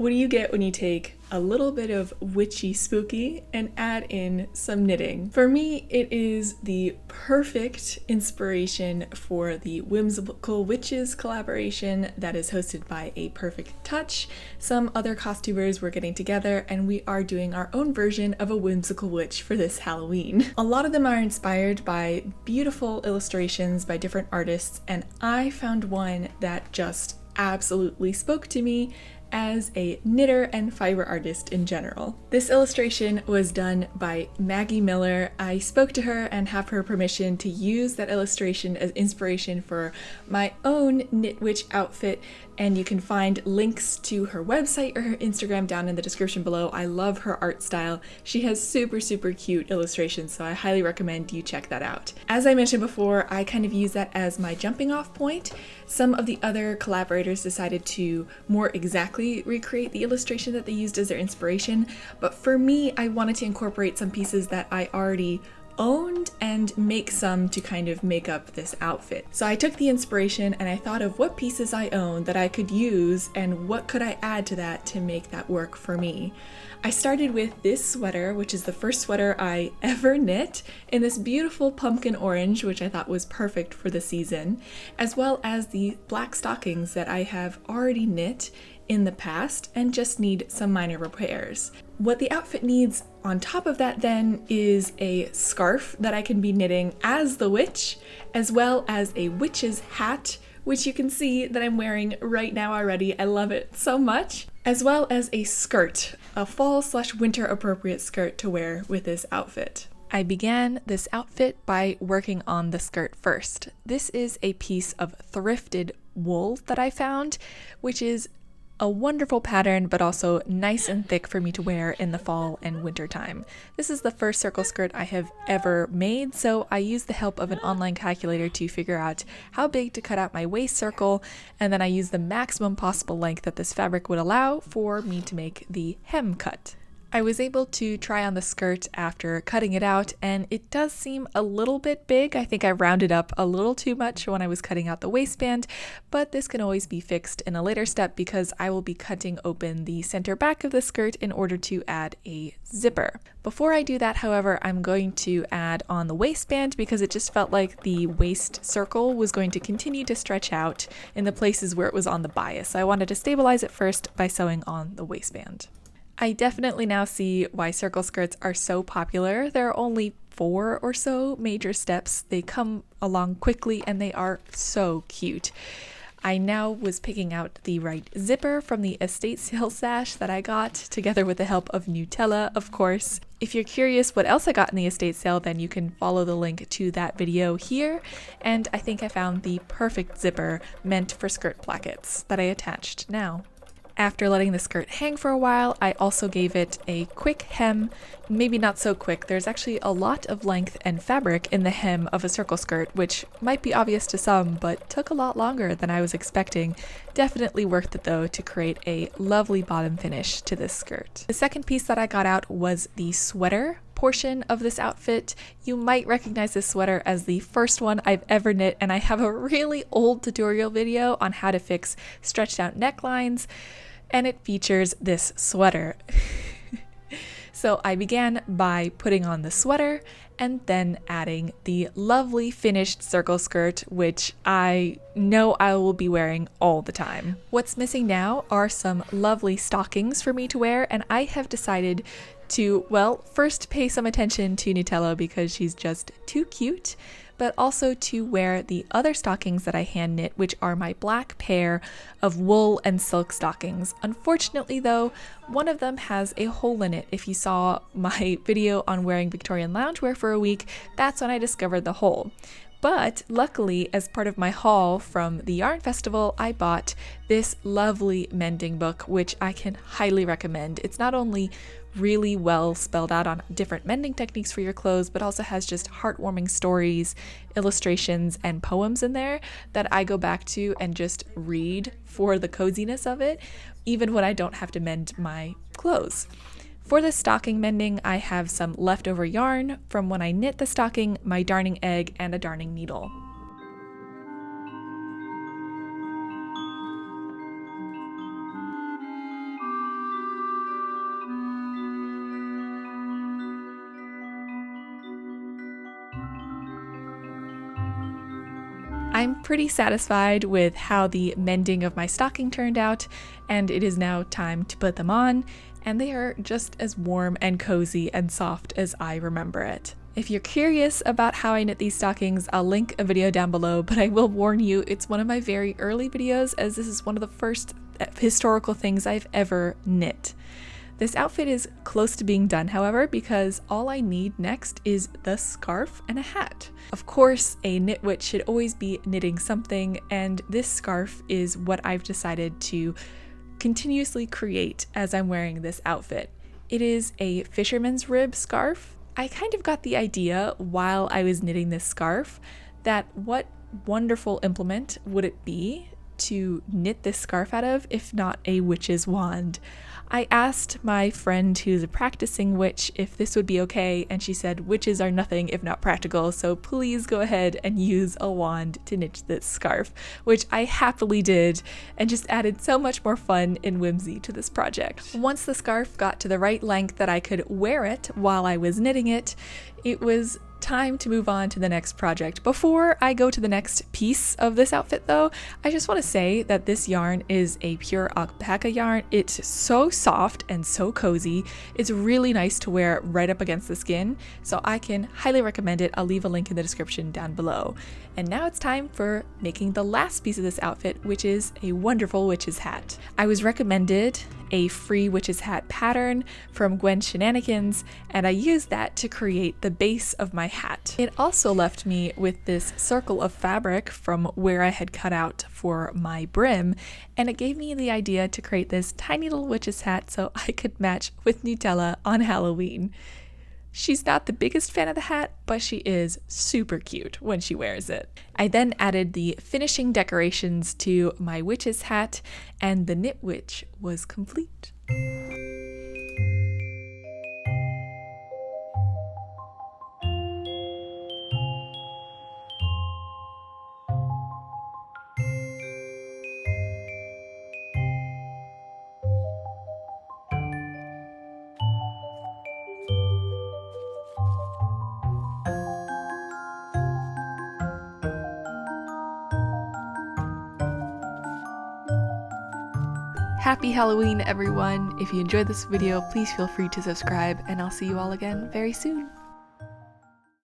What do you get when you take a little bit of witchy spooky and add in some knitting? For me, it is the perfect inspiration for the Whimsical Witches collaboration that is hosted by A Perfect Touch. Some other costumers were getting together and we are doing our own version of a whimsical witch for this Halloween. A lot of them are inspired by beautiful illustrations by different artists, and I found one that just absolutely spoke to me as a knitter and fiber artist in general. This illustration was done by Maggie Miller. I spoke to her and have her permission to use that illustration as inspiration for my own Knit Witch outfit, and you can find links to her website or her Instagram down in the description below. I love her art style. She has super cute illustrations, so I highly recommend you check that out. As I mentioned before, I kind of use that as my jumping off point. Some of the other collaborators decided to more exactly recreate the illustration that they used as their inspiration, but for me, I wanted to incorporate some pieces that I already owned and make some to kind of make up this outfit. So I took the inspiration and I thought of what pieces I own that I could use and what could I add to that to make that work for me. I started with this sweater, which is the first sweater I ever knit, in this beautiful pumpkin orange, which I thought was perfect for the season, as well as the black stockings that I have already knit in the past and just need some minor repairs. What the outfit needs on top of that then is a scarf that I can be knitting as the witch, as well as a witch's hat, which you can see that I'm wearing right now already. I love it so much. As well as a skirt, a fall/winter appropriate skirt to wear with this outfit. I began this outfit by working on the skirt first. This is a piece of thrifted wool that I found, which is a wonderful pattern, but also nice and thick for me to wear in the fall and winter time. This is the first circle skirt I have ever made, so I used the help of an online calculator to figure out how big to cut out my waist circle, and then I used the maximum possible length that this fabric would allow for me to make the hem cut. I was able to try on the skirt after cutting it out, and it does seem a little bit big. I think I rounded up a little too much when I was cutting out the waistband, but this can always be fixed in a later step because I will be cutting open the center back of the skirt in order to add a zipper. Before I do that, however, I'm going to add on the waistband because it just felt like the waist circle was going to continue to stretch out in the places where it was on the bias. So I wanted to stabilize it first by sewing on the waistband. I definitely now see why circle skirts are so popular. There are only 4 or so major steps. They come along quickly and they are so cute. I now was picking out the right zipper from the estate sale stash that I got, together with the help of Nutella, of course. If you're curious what else I got in the estate sale, then you can follow the link to that video here. And I think I found the perfect zipper meant for skirt plackets that I attached now. After letting the skirt hang for a while, I also gave it a quick hem. Maybe not so quick. There's actually a lot of length and fabric in the hem of a circle skirt, which might be obvious to some, but took a lot longer than I was expecting. Definitely worth it though to create a lovely bottom finish to this skirt. The second piece that I got out was the sweater portion of this outfit. You might recognize this sweater as the first one I've ever knit, and I have a really old tutorial video on how to fix stretched out necklines, and it features this sweater. So I began by putting on the sweater and then adding the lovely finished circle skirt, which I know I will be wearing all the time. What's missing now are some lovely stockings for me to wear, and I have decided to, well, first pay some attention to Nutella because she's just too cute, but also to wear the other stockings that I hand knit, which are my black pair of wool and silk stockings. Unfortunately though, one of them has a hole in it. If you saw my video on wearing Victorian loungewear for a week, that's when I discovered the hole. But luckily, as part of my haul from the yarn festival, I bought this lovely mending book, which I can highly recommend. It's not only really well spelled out on different mending techniques for your clothes, but also has just heartwarming stories, illustrations, and poems in there that I go back to and just read for the coziness of it, even when I don't have to mend my clothes. For the stocking mending, I have some leftover yarn from when I knit the stocking, my darning egg, and a darning needle. I'm pretty satisfied with how the mending of my stocking turned out, and it is now time to put them on, and they are just as warm and cozy and soft as I remember it. If you're curious about how I knit these stockings, I'll link a video down below, but I will warn you, it's one of my very early videos, as this is one of the first historical things I've ever knit. This outfit is close to being done, however, because all I need next is the scarf and a hat. Of course, a knit witch should always be knitting something, and this scarf is what I've decided to continuously create as I'm wearing this outfit. It is a fisherman's rib scarf. I kind of got the idea while I was knitting this scarf that what wonderful implement would it be to knit this scarf out of if not a witch's wand. I asked my friend who's a practicing witch if this would be okay, and she said witches are nothing if not practical, so please go ahead and use a wand to knit this scarf, which I happily did and just added so much more fun and whimsy to this project. Once the scarf got to the right length that I could wear it while I was knitting it, it was time to move on to the next project. Before I go to the next piece of this outfit though, I just want to say that this yarn is a pure alpaca yarn. It's so soft and so cozy. It's really nice to wear right up against the skin, so I can highly recommend it. I'll leave a link in the description down below. And now it's time for making the last piece of this outfit, which is a wonderful witch's hat. I was recommended a free witch's hat pattern from Gwen's Shenanigans, and I used that to create the base of my hat. It also left me with this circle of fabric from where I had cut out for my brim, and it gave me the idea to create this tiny little witch's hat so I could match with Nutella on Halloween. She's not the biggest fan of the hat, but she is super cute when she wears it. I then added the finishing decorations to my witch's hat, and the knit witch was complete. Happy Halloween, everyone! If you enjoyed this video, please feel free to subscribe, and I'll see you all again very soon.